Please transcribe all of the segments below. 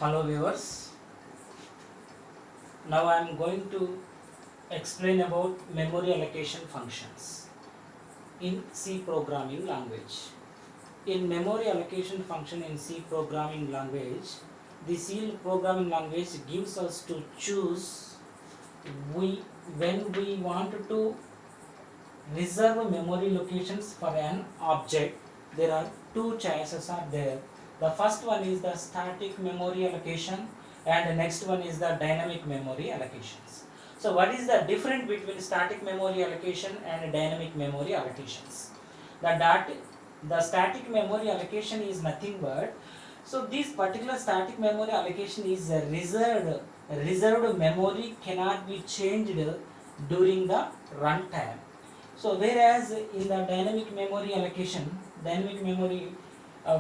Hello viewers, now I am going to explain about memory allocation functions in C programming language. In memory allocation function in C programming language, the C programming language gives us to choose when we want to reserve memory locations for an object. There are two choices are there. The first one is the static memory allocation and the next one is the dynamic memory allocations. So what is the difference between static memory allocation and dynamic memory allocations? The static memory allocation is nothing but, so this particular static memory allocation is a reserved memory cannot be changed during the runtime. So whereas in the dynamic memory allocation, dynamic memory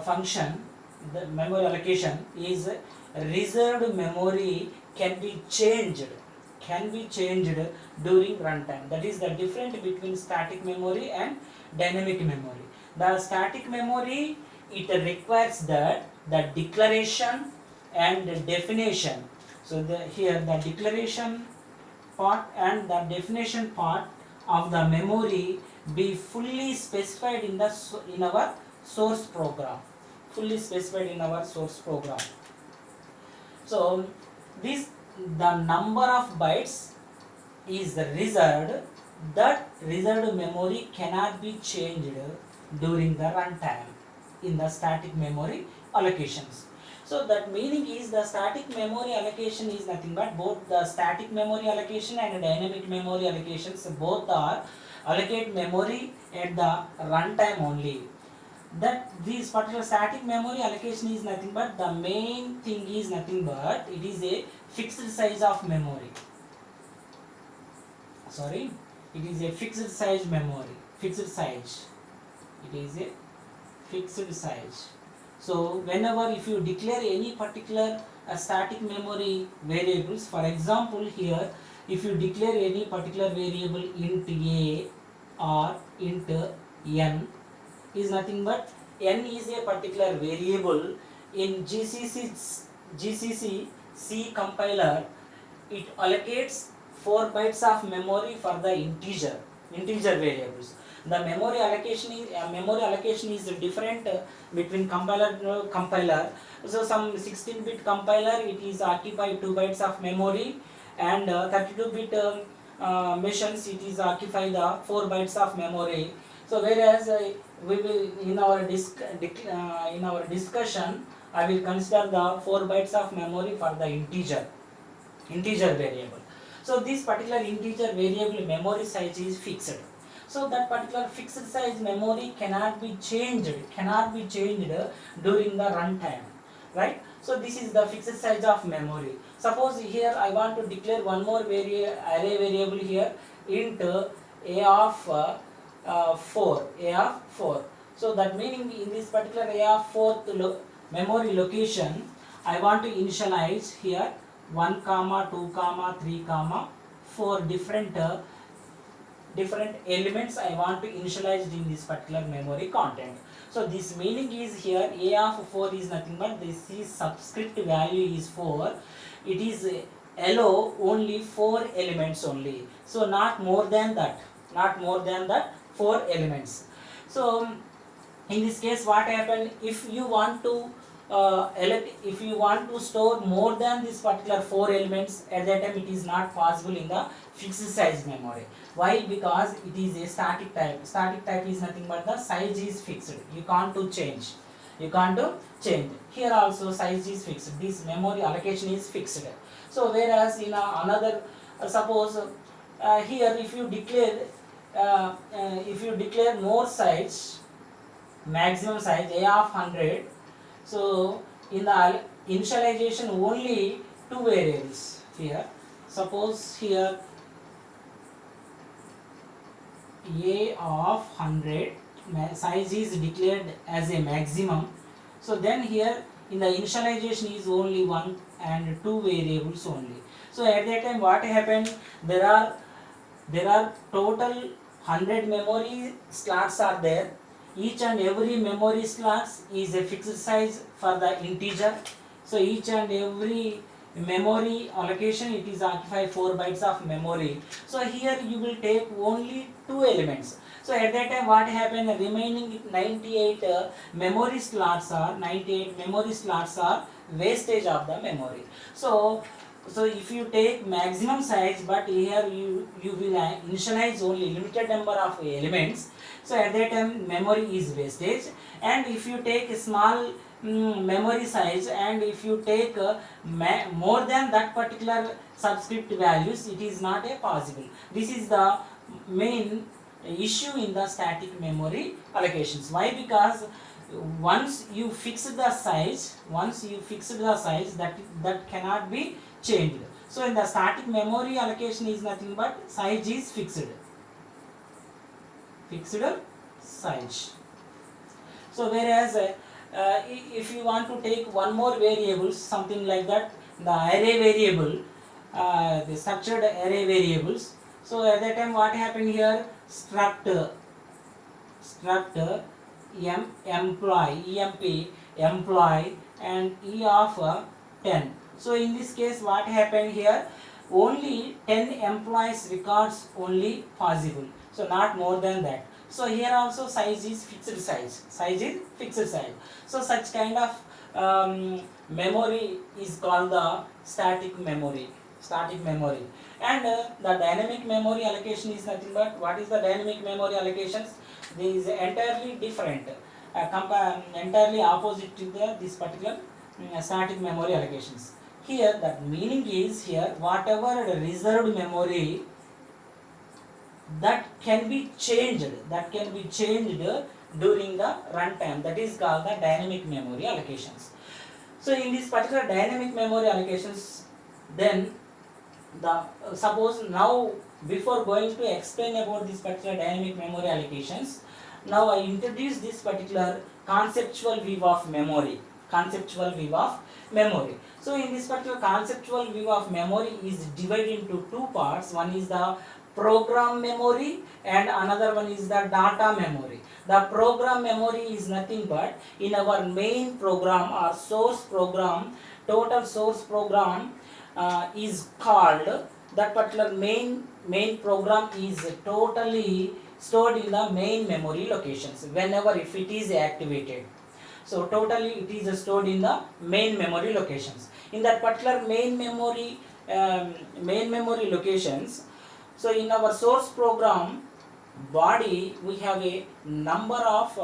function, the memory allocation is reserved memory can be changed during runtime. That is the difference between static memory and dynamic memory. The static memory, it requires that the declaration and the definition. So here the declaration part and the definition part of the memory be fully specified in our source program. Fully specified in our source program. So the number of bytes is reserved. That reserved memory cannot be changed during the runtime in the static memory allocations. So that meaning is the static memory allocation is nothing but both the static memory allocation and dynamic memory allocations both are allocate memory at the runtime only. That this particular static memory allocation is nothing but the main thing is nothing but it is a fixed size of memory. Sorry, it is a fixed size memory. Fixed size. It is a fixed size. So whenever if you declare any particular static memory variables, for example here if you declare any particular variable int a or int n is nothing but n is a particular variable in GCC C compiler. It allocates 4 bytes of memory for the integer variables. The memory allocation is different between compiler to compiler. So some 16-bit compiler it is occupy 2 bytes of memory and 32-bit machines it is occupy the 4 bytes of memory. So whereas we will in our discussion I will consider the 4 bytes of memory for the integer variable. So this particular integer variable memory size is fixed. So that particular fixed size memory cannot be changed during the runtime, right? So this is the fixed size of memory. Suppose here I want to declare one more array variable here int a of 4. So that meaning in this particular a of 4th memory location I want to initialize here 1, 2, 3, 4 different elements I want to initialize in this particular memory content. So this meaning is here a of 4 is nothing but this is subscript value is 4. It is allow only 4 elements only. So not more than that 4 elements. So in this case what happened if you want to store more than this particular 4 elements, at that time it is not possible in the fixed size memory. Why? Because it is a static type. Static type is nothing but the size is fixed. You can't change. Here also size is fixed. This memory allocation is fixed. So whereas in another suppose here if you declare more size, maximum size a of 100. So in the initialization only 2 variables here. Suppose here a of 100 size is declared as a maximum. So then here in the initialization is only 1 and 2 variables only. So at that time what happened, there are total 100 memory slots are there. Each and every memory slots is a fixed size for the integer. So each and every memory allocation, it is occupy 4 bytes of memory. So here you will take only 2 elements. So at that time what happened, remaining 98 memory slots are wastage of the memory. So if you take maximum size, but here you will initialize only limited number of elements, so at that time memory is wastage. And if you take a small memory size, and if you take more than that particular subscript values, it is not a possible. This is the main issue in the static memory allocations. Why? Because once you fix the size, that cannot be changed. So in the static memory allocation is nothing but size is fixed size. So whereas if you want to take one more variable, something like that, the array variable, the structured array variables. So at that time what happened here, struct employee and e of 10. So in this case what happened here, only 10 employees records only possible, so not more than that. So here also size is fixed size. So such kind of memory is called the static memory. And the dynamic memory allocation is nothing but, what is the dynamic memory allocations? This is entirely different, entirely opposite to this particular static memory allocations. Here that meaning is, here whatever reserved memory that can be changed during the runtime, that is called the dynamic memory allocations. So in this particular dynamic memory allocations, then suppose now, before going to explain about this particular dynamic memory allocations, now I introduce this particular conceptual view of memory. So in this particular conceptual view of memory is divided into two parts. One is the program memory and another one is the data memory. The program memory is nothing but, in our main program or source program, total source program is called, that particular main program is totally stored in the main memory locations whenever if it is activated. So totally it is stored in the main memory locations. In that particular main memory locations, so in our source program body we have a number of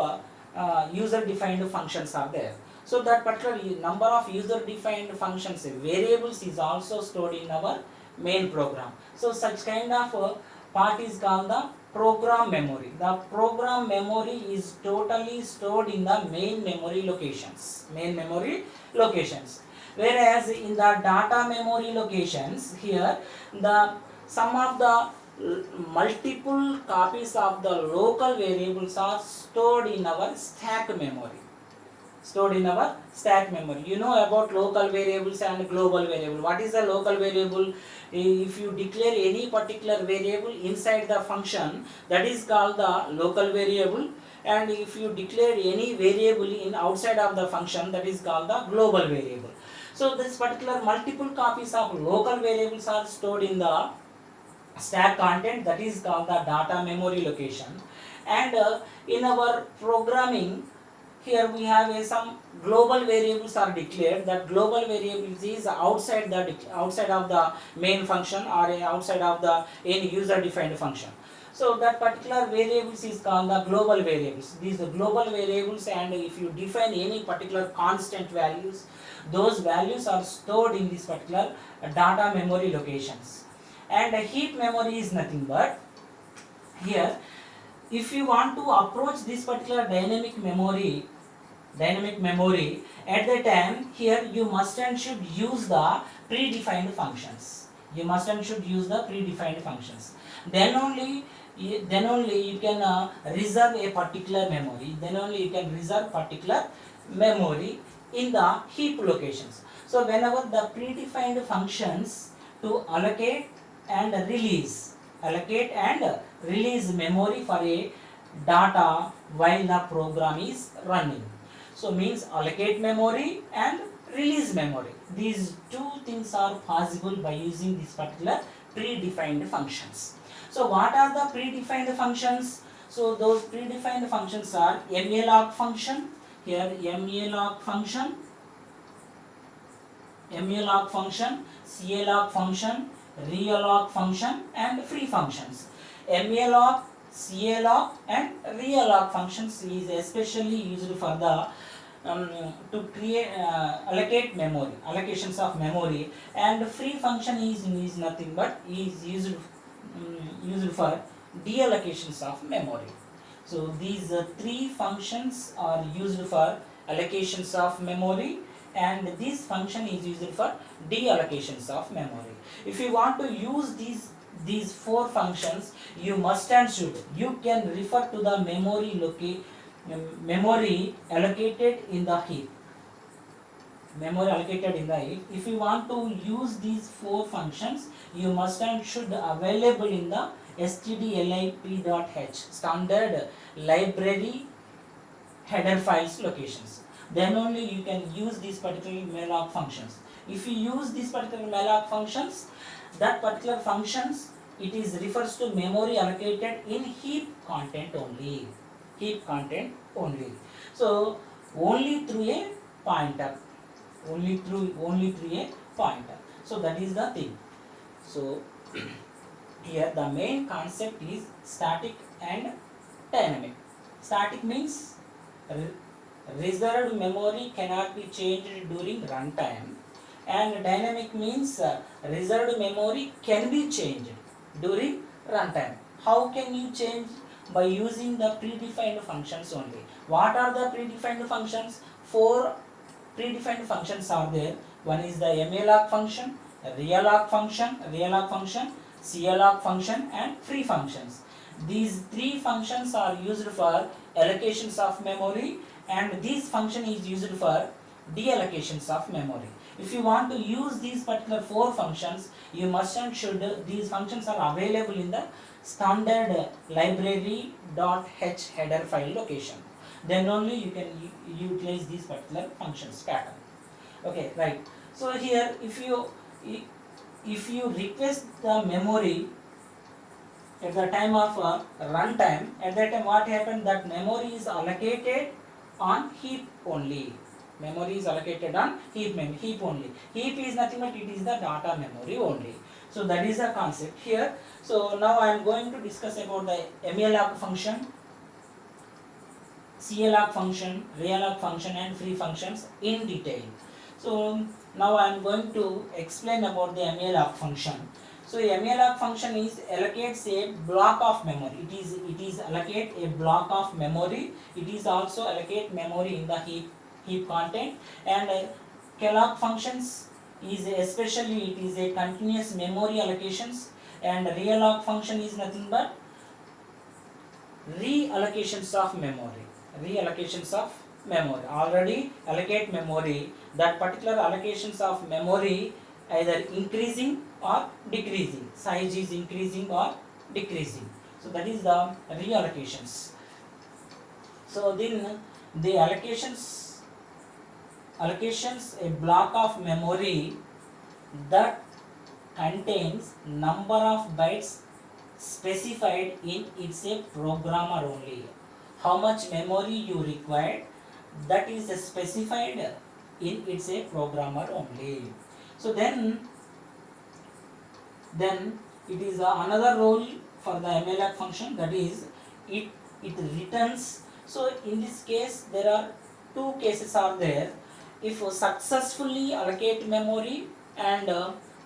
user defined functions are there. So that particular number of user defined functions, variables, is also stored in our main program. So such kind of part is called the program memory. The program memory is totally stored in the main memory locations. Whereas in the data memory locations, here the some of the multiple copies of the local variables are stored in our stack memory. You know about local variables and global variable. What is the local variable? If you declare any particular variable inside the function, that is called the local variable. And if you declare any variable in outside of the function, that is called the global variable. So this particular multiple copies of local variables are stored in the stack content, that is called the data memory location. And in our programming, here we have some global variables are declared. That global variables is outside of the main function or outside of the any user defined function. So that particular variables is called the global variables. These are global variables, and if you define any particular constant values, those values are stored in this particular data memory locations. And a heap memory is nothing but, here if you want to approach this particular dynamic memory, at the time, here you must and should use the predefined functions. Then only you can reserve a particular memory. In the heap locations. So whenever the predefined functions to allocate and release memory for a data while the program is running. So means allocate memory and release memory. These two things are possible by using this particular predefined functions. So what are the predefined functions? So those predefined functions are malloc function, here malloc function, malloc function, calloc function, realloc function and free functions. Malloc, calloc and realloc functions is especially used for the to create allocate memory, allocations of memory, and free function is nothing but is used for deallocations of memory. So these three functions are used for allocations of memory, and this function is used for deallocations of memory. If you want to use these four functions, you must and should, you can refer to the memory allocated in the heap. Memory allocated in the heap. If you want to use these four functions, you must and should available in the stdlib.h standard library header files locations. Then only you can use these particular malloc functions. If you use these particular malloc functions, that particular functions, it is refers to memory allocated in heap content only. Heap content only. So only through a pointer. Only through a pointer. So that is the thing. So here the main concept is static and dynamic. Static means reserved memory cannot be changed during runtime, and dynamic means reserved memory can be changed during runtime. How can you change? By using the predefined functions only. What are the predefined functions? Four predefined functions are there. One is the malloc function, realloc function, calloc function and free functions. These three functions are used for allocations of memory, and this function is used for deallocations of memory. If you want to use these particular four functions, you must and should, these functions are available in the standard library.h header file location. Then only you can utilize these particular functions pattern. Okay, right. So here if you request the memory at the time of runtime, at that time what happened, that memory is allocated on heap only. Memory is allocated on heap only. Heap is nothing but it is the data memory only. So that is the concept here. So now I am going to discuss about the malloc function, calloc function, realloc function and free functions in detail. So now I am going to explain about the malloc function. So a malloc function is allocates a block of memory. It is allocate a block of memory. It is also allocate memory in the heap content. And calloc functions is especially it is a continuous memory allocations, and realloc function is nothing but reallocations of memory. Reallocations of memory. Already allocate memory. That particular allocations of memory either increasing or decreasing. Size is increasing or decreasing. So that is the reallocations. So then the allocations a block of memory that contains number of bytes specified in its a programmer only. How much memory you required, that is specified in its a programmer only. So then it is another role for the malloc function, that is it returns. So in this case there are two cases are there. If successfully allocate memory and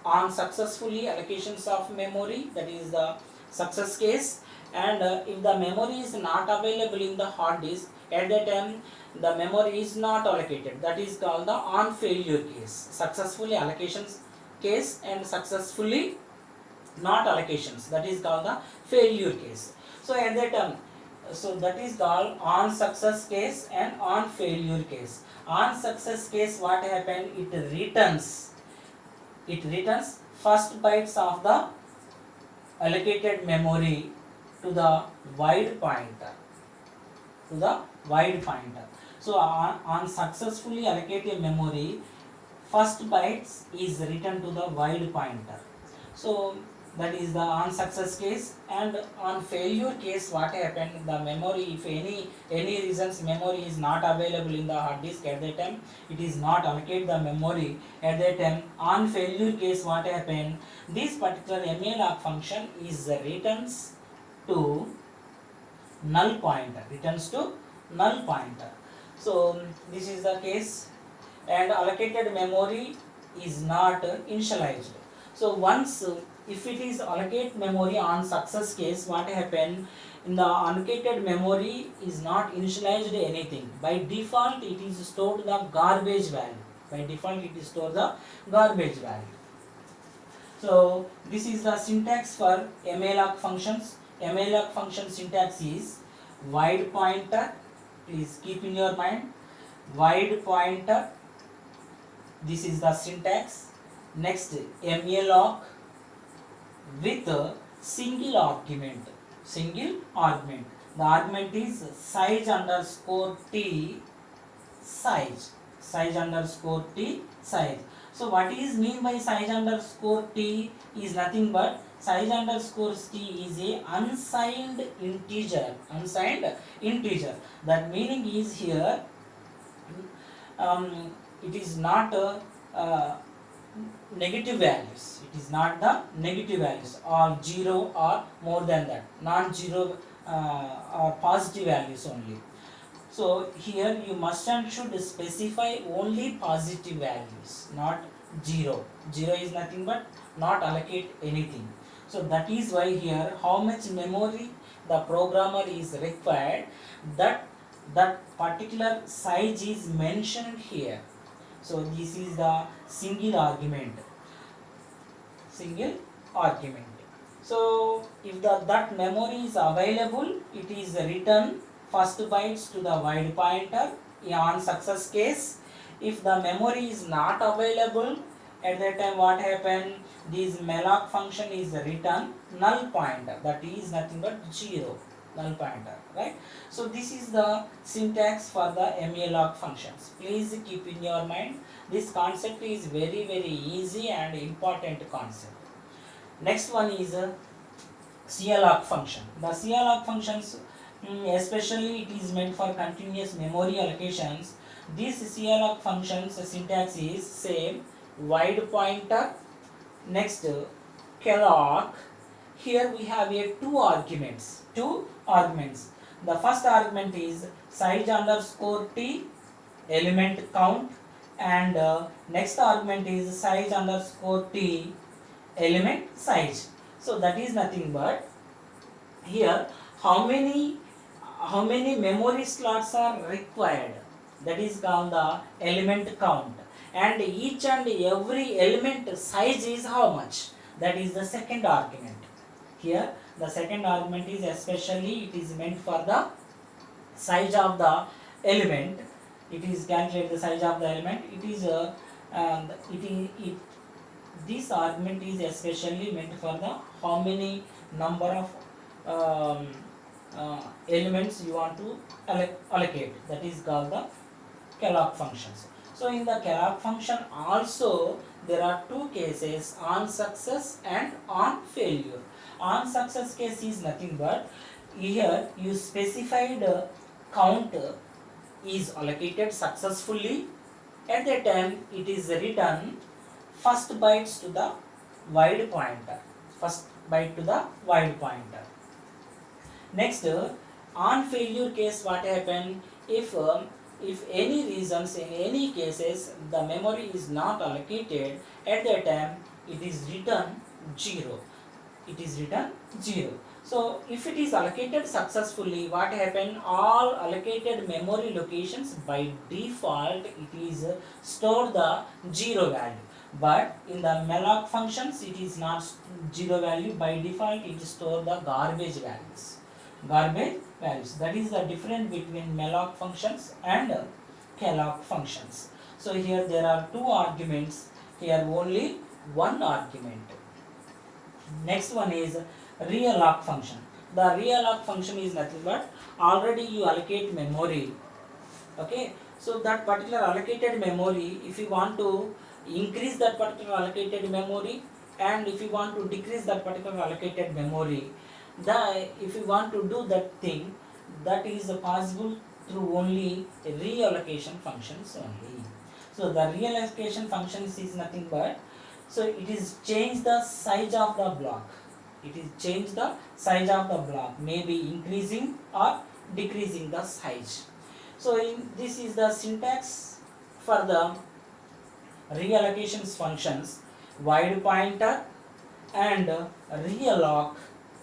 unsuccessfully allocations of memory, that is the success case. And if the memory is not available in the hard disk, at that time the memory is not allocated, that is called the on failure case. Successfully allocations case and successfully not allocations, that is called the failure case. So at that time, so that is called on success case and on failure case. On success case, what happened, it returns first bytes of the allocated memory to the wide pointer. So on successfully allocated memory, first bytes is written to the wide pointer. So that is the on success case. And on failure case, what happened, the memory, if any reasons memory is not available in the hard disk at that time, it is not allocate the memory at that time. On failure case, what happened, this particular malloc function is returns to null pointer, so this is the case. And allocated memory is not initialized. So once if it is allocate memory on success case, what happen, in the allocated memory is not initialized anything. By default it is stored the garbage value. So this is the syntax for malloc functions. Malloc function syntax is wide pointer, please keep in your mind, wide pointer, this is the syntax. Next, malloc with a single argument. The argument is size underscore t size. So what is mean by size underscore t is nothing but size underscore t is a unsigned integer. That meaning is here it is not negative values. It is not the negative values or 0 or more than that, non-zero or positive values only. So here you must and should specify only positive values, not 0. 0 is nothing but not allocate anything. So that is why here how much memory the programmer is required, that particular size is mentioned here. So this is the single argument. So if that memory is available, it is written first bytes to the wide pointer on success case. If the memory is not available, at that time what happen, this malloc function is written null pointer, that is nothing but 0, null pointer, right? So this is the syntax for the malloc functions. Please keep in your mind, this concept is very easy and important concept. Next one is calloc function. The calloc functions, especially it is meant for continuous memory allocations. This calloc functions syntax is same, wide pointer, next calloc. Here we have two arguments. The first argument is size underscore t element count, and next argument is size underscore t element size. So that is nothing but here how many memory slots are required, that is called the element count, and each and every element size is how much, that is the second argument. Here the second argument is especially it is meant for the size of the element. It is calculate the size of the element. This argument is especially meant for the how many number of elements you want to allocate, that is called the calloc functions. So in the calloc function also there are two cases, on success and on failure. On success case is nothing but here you specified count is allocated successfully, at that time it is written first bytes to the wide pointer. Next, on failure case what happen, if any reasons, in any cases the memory is not allocated, at that time it is written 0. So if it is allocated successfully, what happen, all allocated memory locations by default it is store the 0 value. But in the malloc functions it is not 0 value, by default it store the garbage values. That is the difference between malloc functions and calloc functions. So here there are two arguments, here only one argument. Next one is realloc function. The realloc function is nothing but already you allocate memory. Okay, so that particular allocated memory, if you want to increase that particular allocated memory, and if you want to decrease that particular allocated memory, if you want to do that thing, that is possible through only reallocation functions only. So the reallocation functions is nothing but, so it is change the size of the block. It is change the size of the block, maybe increasing or decreasing the size. So this is the syntax for the reallocations functions: wide pointer and realloc,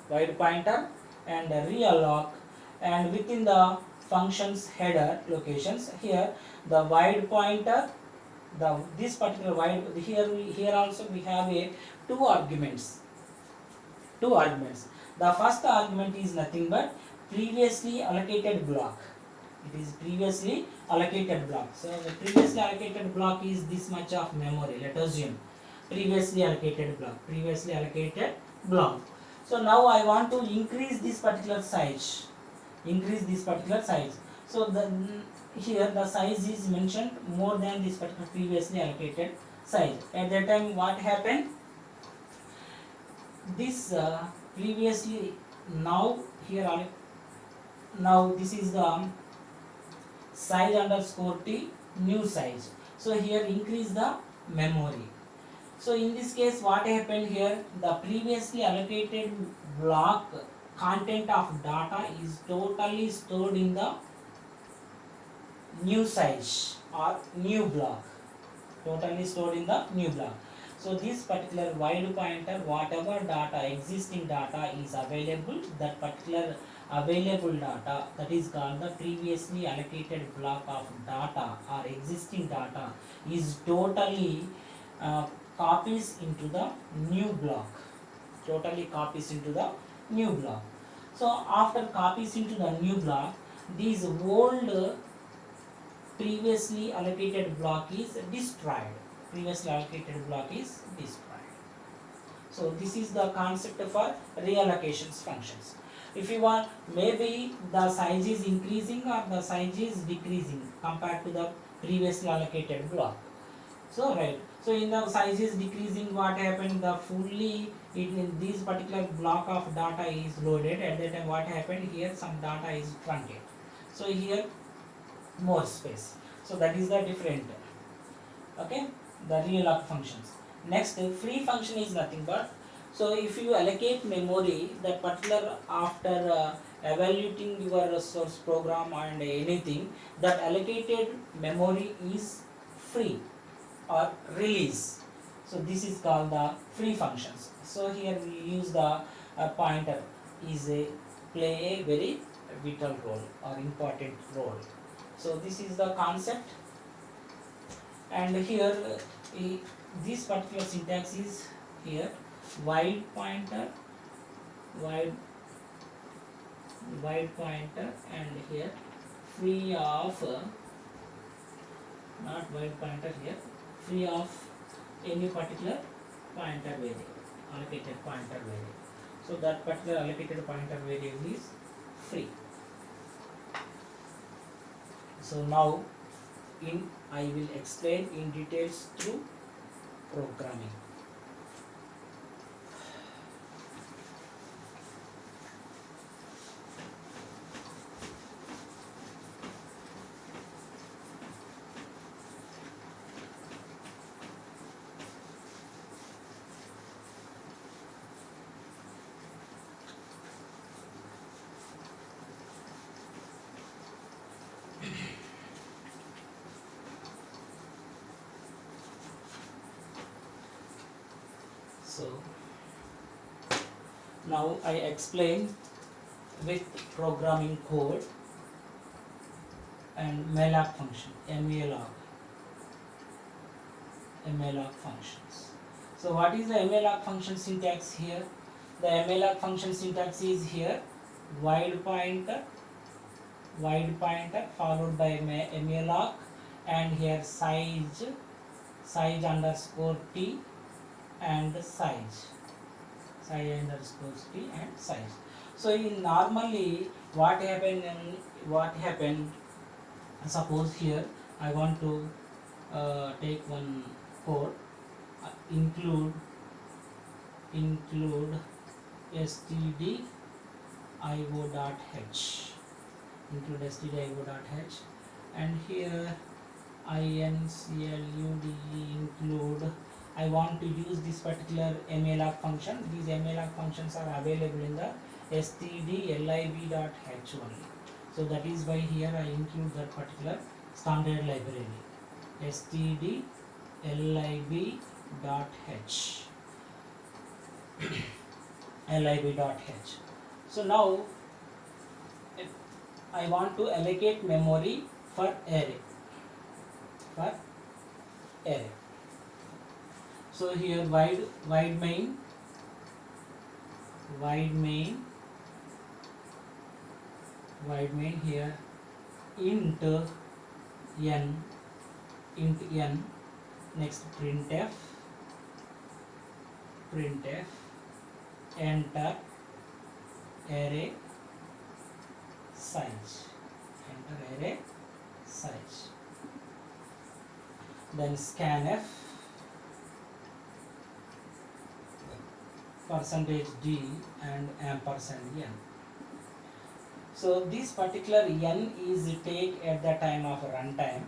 wide pointer and realloc, and within the functions header locations, here the wide pointer, this particular wide, here also we have a two arguments. The first argument is nothing but previously allocated block. It is previously allocated block. So the previously allocated block is this much of memory. Let us assume previously allocated block. So now I want to increase this particular size. So here the size is mentioned more than this particular previously allocated size. At that time, what happened? This previously, now here, now this is the size underscore t new size. So here increase the memory. So in this case, what happened here? The previously allocated block content of data is totally stored in the new size or new block. So this particular wide pointer, whatever data, existing data is available, that particular available data, that is called the previously allocated block of data or existing data, is totally copies into the new block. So after copies into the new block, this old previously allocated block is destroyed. So this is the concept for reallocations functions. If you want, maybe the size is increasing or the size is decreasing compared to the previously allocated block. So right. So in the size is decreasing, what happened? The fully in this particular block of data is loaded. At that time, what happened? Here some data is truncated. So here more space. So that is the different. Okay, the realloc functions. Next, free function is nothing but, so if you allocate memory, that particular after evaluating your source program and anything, that allocated memory is free or release. So this is called the free functions. So here we use the pointer is play a very vital role or important role. So this is the concept, and here this particular syntax is here wide pointer, and here free of not wide pointer, here free of any particular pointer variable, allocated pointer variable. So that particular allocated pointer variable is free. So now I will explain in details through programming. So now I explain with programming code and malloc function, malloc functions. So what is the malloc function syntax here? The malloc function syntax is here wide pointer followed by malloc, and here size underscore t and size underscore t and size. So in normally what happened, suppose here I want to take one code, include stdio.h, include stdio.h, and here include include. I want to use this particular malloc function. These malloc functions are available in the stdlib.h only. So that is why here I include that particular standard library, stdlib.h. lib.h. So now I want to allocate memory for array. So here wide main here int n, next printf enter array size, then scanf %d and ampersand n. So this particular n is take at the time of runtime.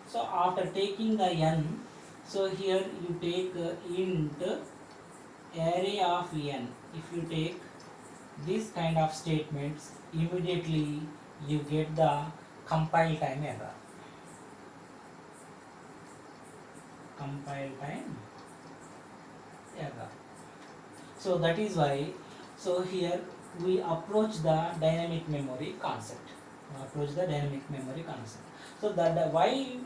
So after taking the n, so here you take int array of n. If you take this kind of statements, immediately you get the compile time error. So that is why, so here we approach the dynamic memory concept. So that why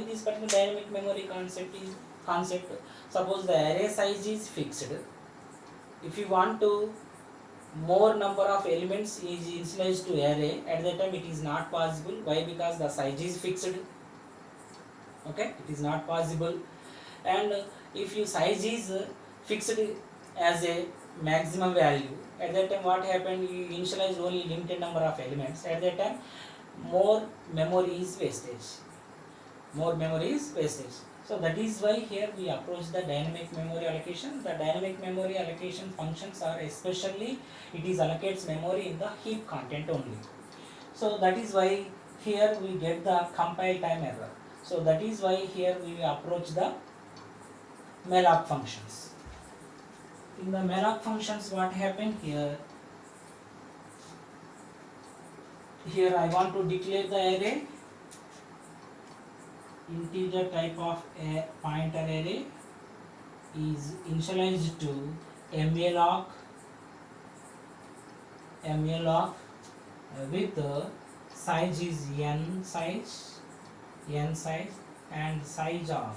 this particular dynamic memory concept? Suppose the array size is fixed. If you want to more number of elements is initialized to array, at that time it is not possible. Why? Because the size is fixed. Okay, it is not possible. And if your size is fixed as a maximum value, at that time what happened? You initialize only limited number of elements. At that time more memory is wastage. So that is why here we approach the dynamic memory allocation. The dynamic memory allocation functions are especially, it is allocates memory in the heap content only. So that is why here we get the compile time error. So that is why here we approach the malloc functions. In the malloc functions, what happened here? Here I want to declare the array. Integer type of a pointer array is initialized to malloc with size is n size and size of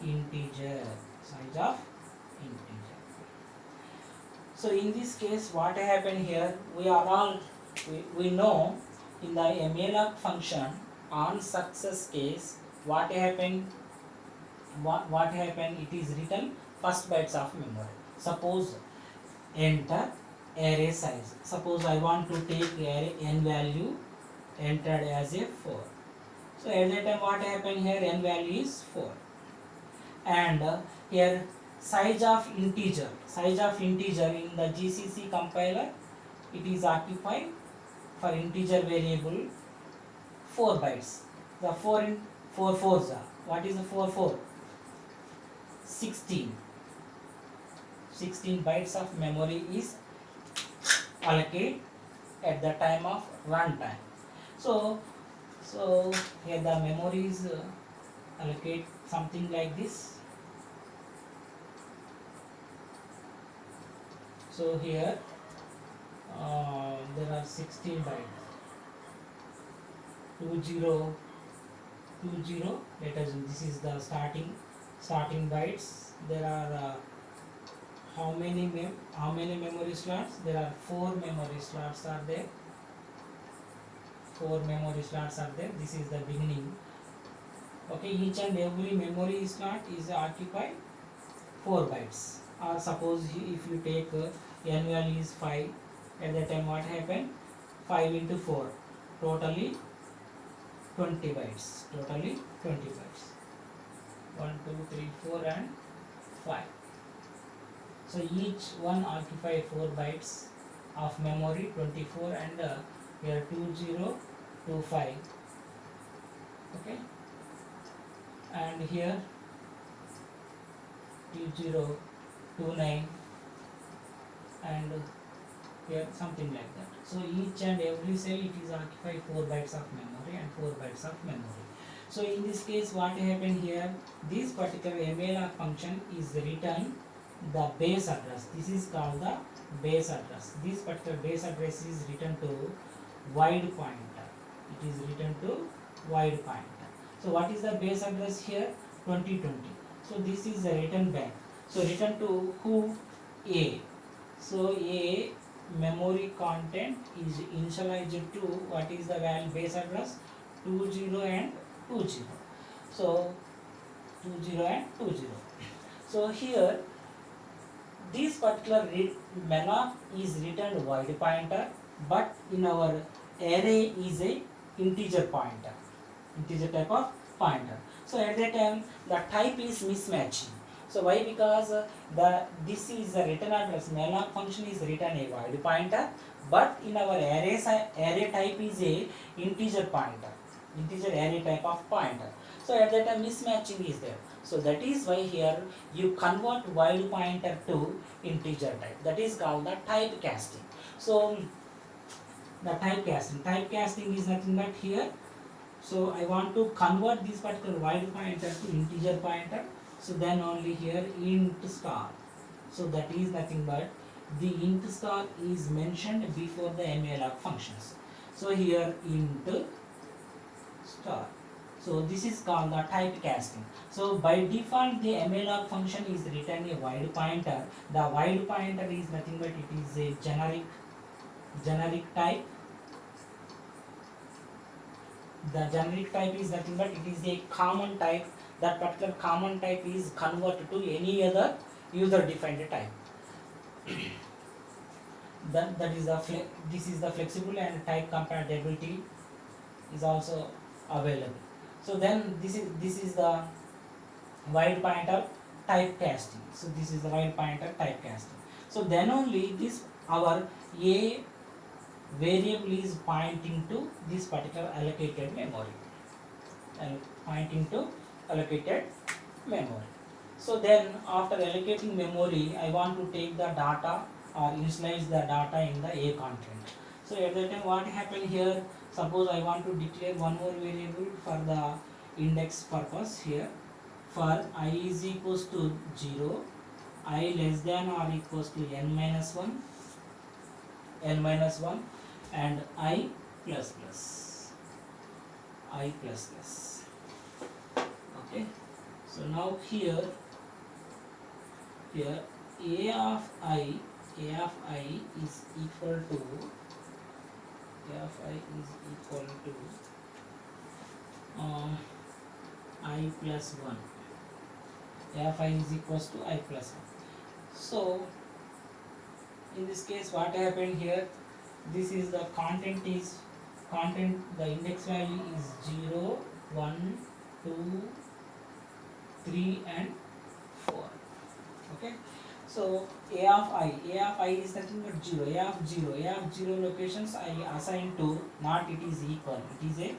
integer. So in this case, what happened here? We know in the malloc function on success case, what happened? It is written first bytes of memory. Suppose enter array size. Suppose I want to take array n value entered as a 4. So at that time what happened here? N value is 4. And here size of integer in the GCC compiler, it is occupied for integer variable 4 bytes. The 4 in 4 fours are, what is the 4? 16 bytes of memory is allocated at the time of runtime. So here the memory is allocate something like this. So here there are 16 bytes. 20, let us, this is the starting bytes. There are how many memory slots? There are 4 memory slots are there. 4 memory slots are there. This is the beginning. Okay, each and every memory slot is occupied 4 bytes. Or suppose if you take n value is 5, at that time what happened? 5 into 4, totally 20 bytes, totally 20 bytes, 1 2 3 4 and 5. So each one occupy 4 bytes of memory, 24 and here 2025, okay, and here 2029 and here something like that. So each and every cell it is occupy 4 bytes of memory and 4 bytes of memory. So in this case what happened here, this particular malloc function is written the base address. This is called the base address. This particular base address is written to void pointer. It is written to void pointer. So what is the base address here? 2020. So this is written back. So written to who? A. So A memory content is initialized to what is the value base address? 20 and 20. So 20 and 20. So here this particular malloc is written void pointer, but in our array is a integer pointer, integer type of pointer. So at that time the type is mismatching. So why? Because this is the written address, malloc function is written a void pointer, but in our array type is a integer pointer, integer array type of pointer. So at that time mismatching is there. So that is why here you convert void pointer to integer type. That is called the typecasting. So the typecasting is nothing but here. So I want to convert this particular void pointer to integer pointer. So then only here int star. So that is nothing but the int star is mentioned before the malloc functions. So here int star. So this is called the typecasting. So by default the malloc function is written a void pointer. The void pointer is nothing but it is a generic type. The generic type is nothing but it is a common type. That particular common type is converted to any other user defined type. That is this is the flexible and type compatibility is also available. So then this is the void pointer typecasting. So this is the void pointer typecasting. So then only this our a variable is pointing to this particular allocated memory and pointing to allocated memory. So then after allocating memory I want to take the data or initialize the data in the a content. So at that time what happened here, suppose I want to declare one more variable for the index purpose here. For I is equals to 0, I less than or equals to n minus 1 and I plus plus. Okay. So now here a of I is equal to I plus 1. A of I is equals to I plus 1. So in this case what happened here, this is the content, the index value is 0 1 2 3 and 4. Okay. So a of I is nothing but 0. A of 0 locations I assign to not it is equal, it is a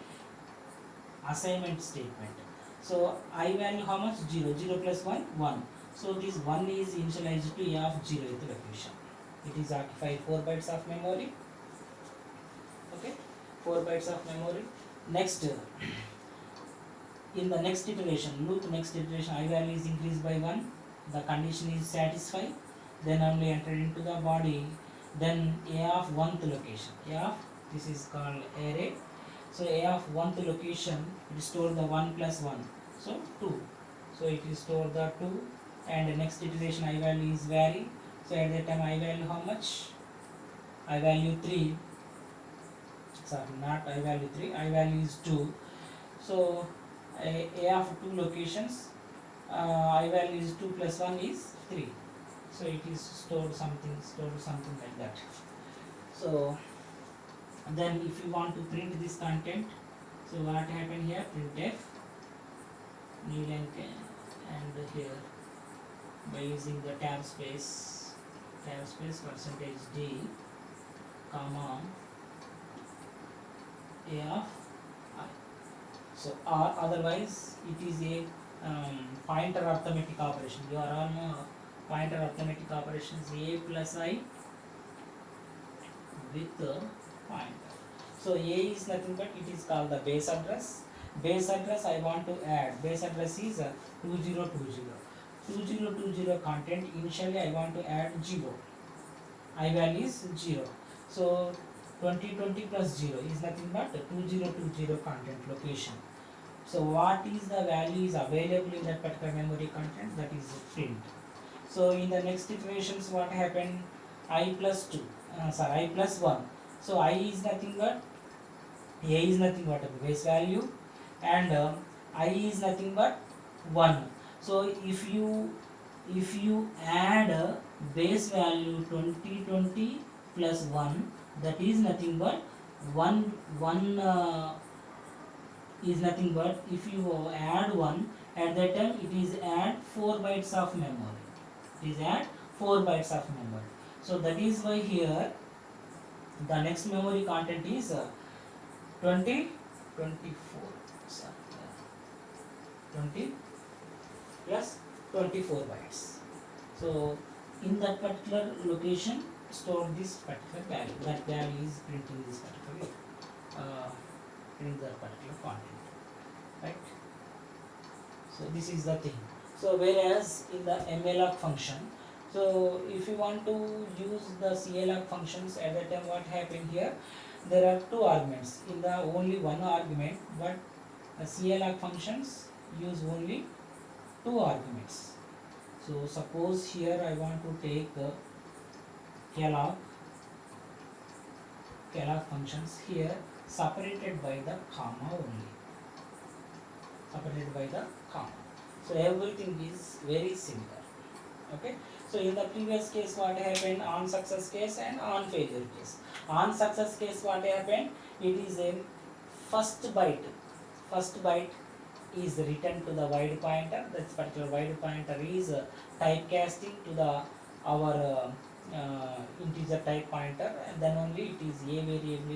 assignment statement. So I value how much? 0 plus 1. So this 1 is initialized to a of 0th location. It is occupied 4 bytes of memory. Okay, 4 bytes of memory. Next, in the next iteration, I value is increased by 1. The condition is satisfied. Then only entered into the body. Then a of 1th location. This is called array. So a of 1th location, it store the 1 plus 1. So 2. So it is store the 2. And the next iteration I value is vary. So at that time I value how much? I value 3. Sorry, not I value 3. I value is 2. So a of 2 locations, I value is 2 plus 1 is 3. So it is stored something like that. So then if you want to print this content, So what happened here? Printf new line and here by using the tab space percentage d comma a of I. So or otherwise it is a pointer arithmetic operation. You are on pointer arithmetic operations a plus I with the pointer. So a is nothing but it is called the base address. Base address I want to add. Base address is 2020. 2020 content initially I want to add 0. I value is 0. So 2020 plus 0 is nothing but 2020 content location. So what is the value is available in that particular memory content, that is print. So in the next iterations what happened, I plus 2, I plus 1. So I is nothing but, a is nothing but the base value and I is nothing but 1. So if you add base value 2020 plus 1, that is nothing but 1 is nothing but if you add 1 at that time it is add 4 bytes of memory. It is add 4 bytes of memory. So that is why here the next memory content is 20 plus 24 bytes. So in that particular location store this particular value. That value is printing this particular print that particular content, right? So this is the thing. So whereas in the malloc function, so if you want to use the calloc functions at that time, what happened here? There are two arguments in the only one argument, but the calloc functions use only two arguments. So suppose here I want to take the calloc functions here separated by the comma only. Separated by the comma. So everything is very similar. Okay. So in the previous case what happened, on success case and on failure case. On success case what happened, it is a first byte is written to the wide pointer. This particular wide pointer is typecasting to the our integer type pointer, and then only it is a variable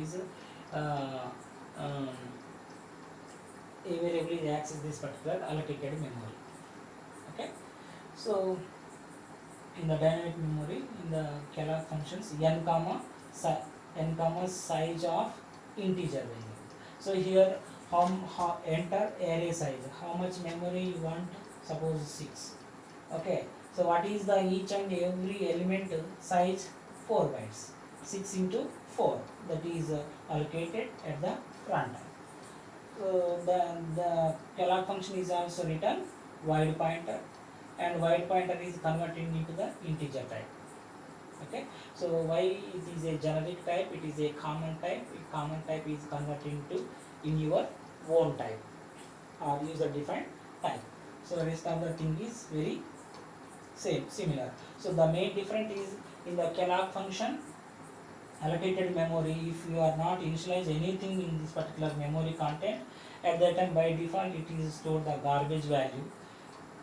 is access this particular allocated memory. Okay. So in the dynamic memory, in the calloc functions, n comma size of integer variable. So here how enter array size, how much memory you want, suppose 6. Okay. So what is the each and every element size? 4 bytes. 6 into 4, that is allocated at the runtime. The calloc function is also written wide pointer, and wide pointer is converted into the integer type. Okay. So why it is a generic type, it is a common type. Common type is converted into in your own type or user defined type. So rest of the thing is very similar. So the main difference is in the calloc function allocated memory, if you are not initialize anything in this particular memory content, at that time by default it is stored the garbage value.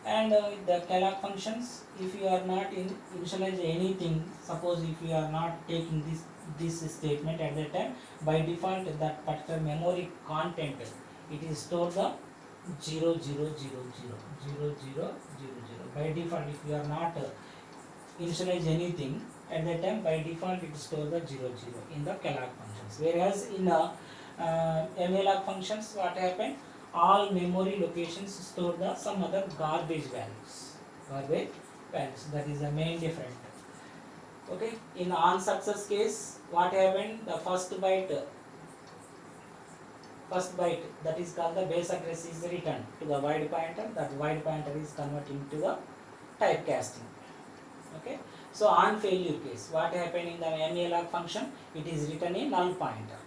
And the calloc functions, if you are not initialize anything, suppose if you are not taking this statement at that time, by default that particular memory content it is stored the 0 0 0 0 0 0 0 0. By default, if you are not initialize anything at that time, by default it stores the 0 0 in the calloc functions. Whereas in malloc functions, what happened? All memory locations store the some other garbage values. That is the main difference. Okay. In on success case, what happened? The first byte that is called the base address is returned to the wide pointer. That wide pointer is converting to the typecasting. Okay. So on failure case, what happened in the malloc function? It is written a null pointer.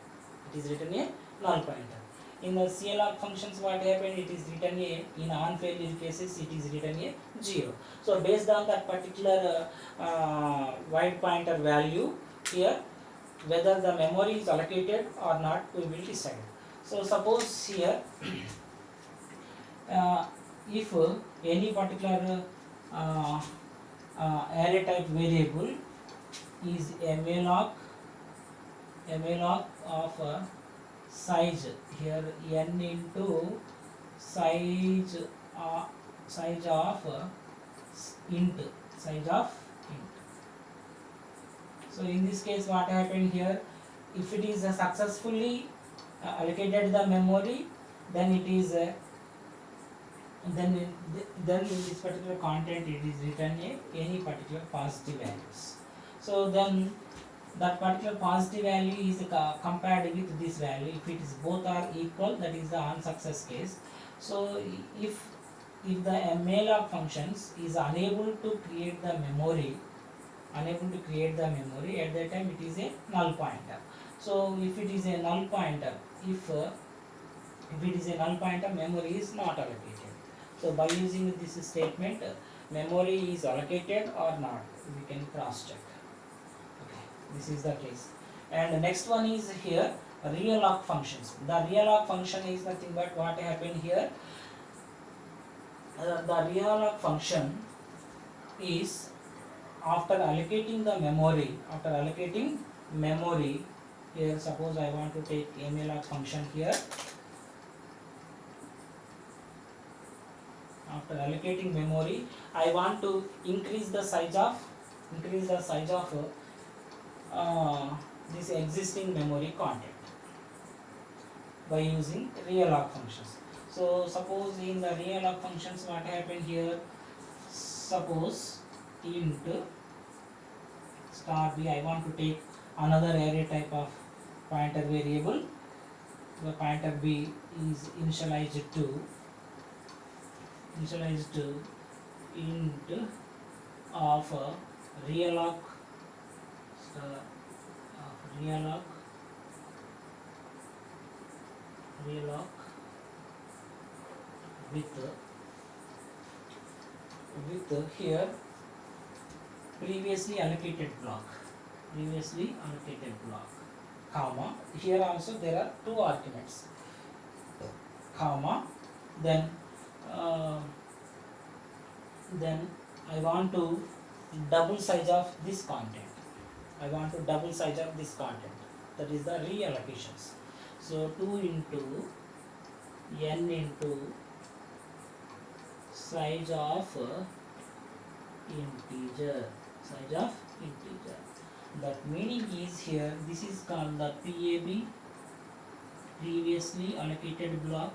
In the calloc functions, what happened? It is written a, in on failure cases it is written a 0. So based on that particular wide pointer value here, whether the memory is allocated or not, we will decide. So suppose here if any particular array type variable is a malloc of size here n into size size of int size of int. So in this case what happened here, if it is successfully allocated the memory, then it is then in this particular content it is written any particular positive values. So then that particular positive value is compared with this value. If it is both are equal, that is the unsuccess case. So if the malloc functions is unable to create the memory, at that time it is a null pointer. So if it is a null pointer, if it is a null pointer, memory is not allocated. So by using this statement, memory is allocated or not, we can cross check. This is the case. And the next one is here realloc functions. The realloc function is nothing but what happened here. The realloc function is after allocating the memory, here suppose I want to take a malloc function here. After allocating memory, I want to increase the size of this existing memory content by using realloc functions. So suppose in the realloc functions what happened here, suppose int star b, I want to take another array type of pointer variable. The pointer b is initialized to int of realloc with here previously allocated block, comma, here also there are two arguments, comma, then I want to double size of this content. That is the reallocations. So 2 into n into size of integer. That meaning is here, this is called the PAB, previously allocated block.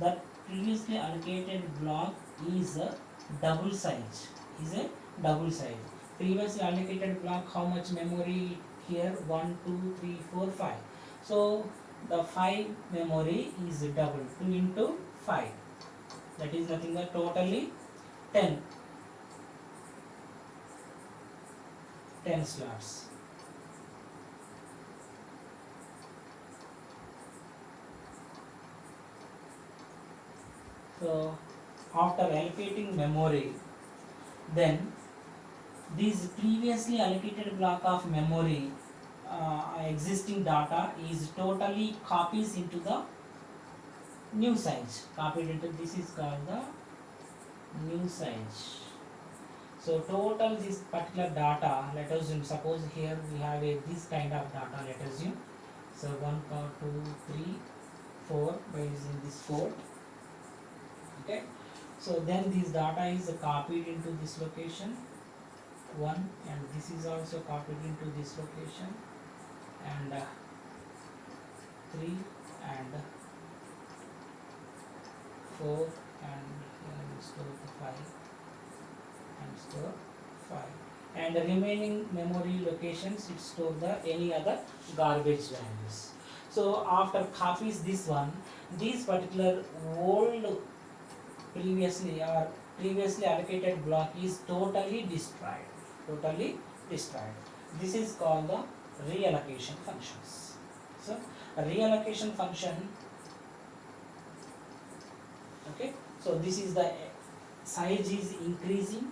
That previously allocated block is a double size. Previously allocated block, how much memory here? 1, 2, 3, 4, 5. So the 5 memory is double, 2 into 5. That is nothing but totally 10 slots. So after allocating memory, then this previously allocated block of memory existing data is totally copies into the new size. This is called the new size. So total this particular data, let us assume, suppose here we have this kind of data, let us assume. So 1, 2, 3, 4 by using this 4. Okay. So then this data is copied into this location 1, and this is also copied into this location, and 3 and 4, and store the 5 and store 5, and the remaining memory locations it store the any other garbage values. So after copies this one, this particular old previously allocated block is totally destroyed. This is called the reallocation functions. So a reallocation function, okay, so this is the size is increasing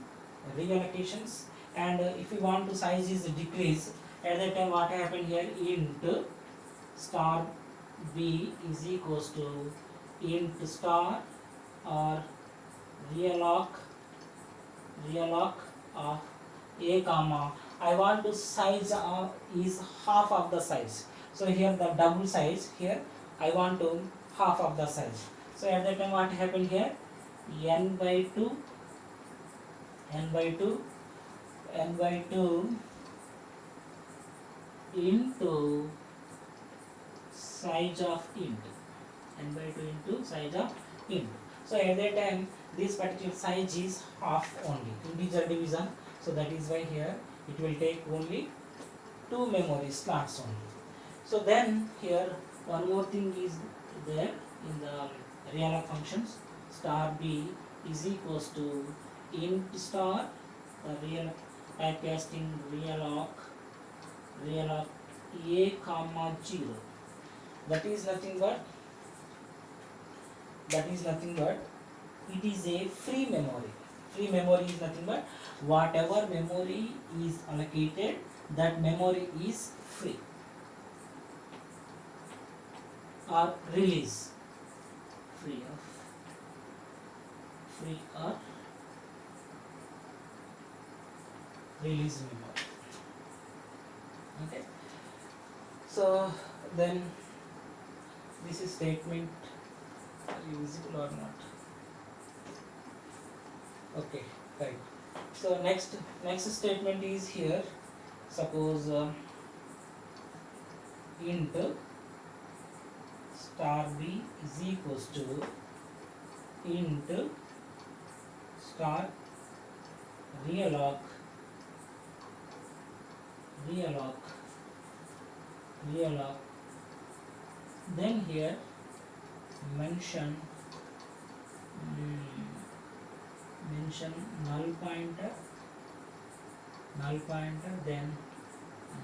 reallocations, and if you want to size is decrease, at that time what happened here, int star b is equals to int star or real arc of a comma. I want to size is half of the size. So here the double size, here I want to half of the size. So at that time what happened here, n by 2 into size of int, n by 2 into size of int. So at that time this particular size is half only, integer division. So that is why here it will take only 2 memory slots only. So then here one more thing is there in the real functions, star b is equals to int star real typecasting real arc a comma 0. That is nothing but it is a free memory. Free memory is nothing but whatever memory is allocated, that memory is free or release, free or release memory. Okay, so then this is statement usable or not. Okay, right. So next statement is here. Suppose int star b is equals to int star real arc then here mention null pointer then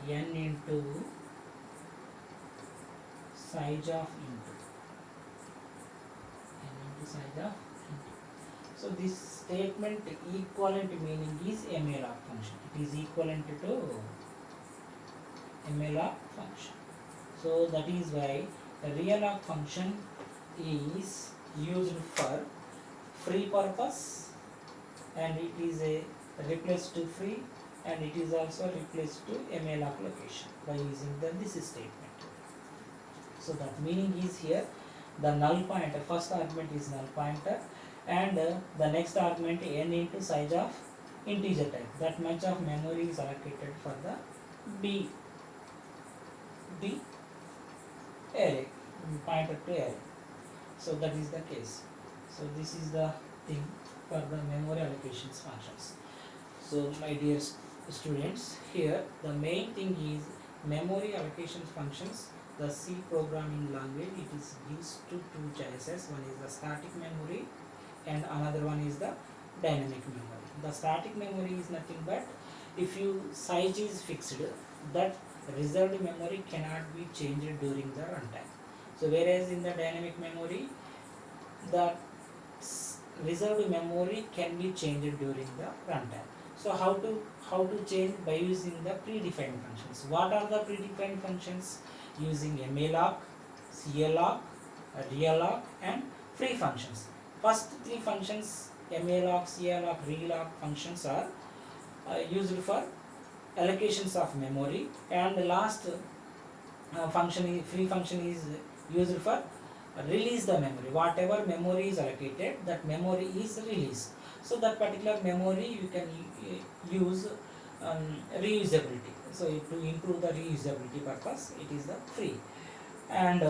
n into size of int, So this statement equivalent meaning is malloc function. It is equivalent to malloc function. So that is why the real function is used for free purpose, and it is a replaced to free, and it is also replaced to malloc location by using this statement. So that meaning is here the null pointer, first argument is null pointer, and the next argument n into size of integer type. That much of memory is allocated for the b array, pointer to array. So that is the case. So this is the thing for the memory allocations functions. So my dear students, here the main thing is memory allocation functions. The C programming language, it is gives two choices. One is the static memory and another one is the dynamic memory. The static memory is nothing but if you size is fixed, that reserved memory cannot be changed during the runtime. So whereas in the dynamic memory, the reserved memory can be changed during the runtime. So how to change? By using the predefined functions. What are the predefined functions? Using malloc, cloc, realloc and free functions. First three functions, malloc, cloc, realloc functions are used for allocations of memory, and the last free function is used for release the memory. Whatever memory is allocated, that memory is released. So that particular memory you can use reusability. So to improve the reusability purpose, it is the free, and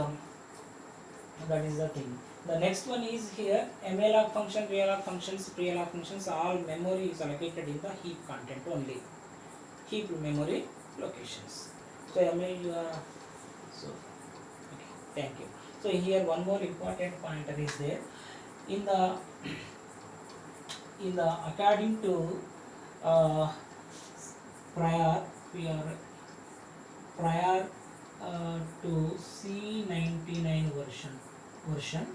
that is the thing. The next one is here malloc function, realloc functions, prealloc functions. All memory is allocated in the heap content only, heap memory locations. So so okay, thank you. So here one more important pointer is there in the according to prior to C99 version.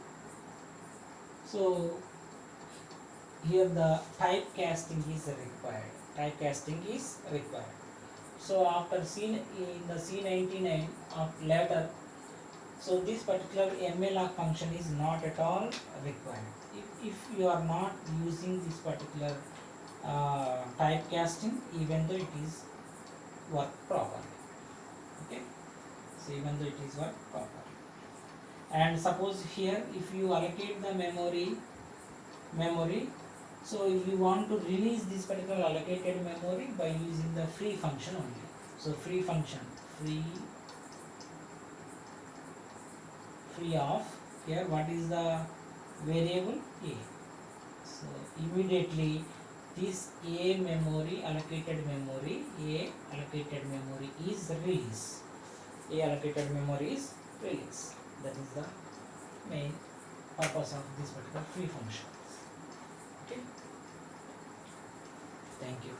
So here the typecasting is required. So after in the C99 later So this particular malloc function is not at all required. If you are not using this particular typecasting, even though it is work properly. Okay, so even though it is work properly. And suppose here if you allocate the memory, so if you want to release this particular allocated memory by using the free function only. So free function, free of, here what is the variable? A. So immediately this A allocated memory is released. A allocated memory is released. That is the main purpose of this particular free function. Okay. Thank you.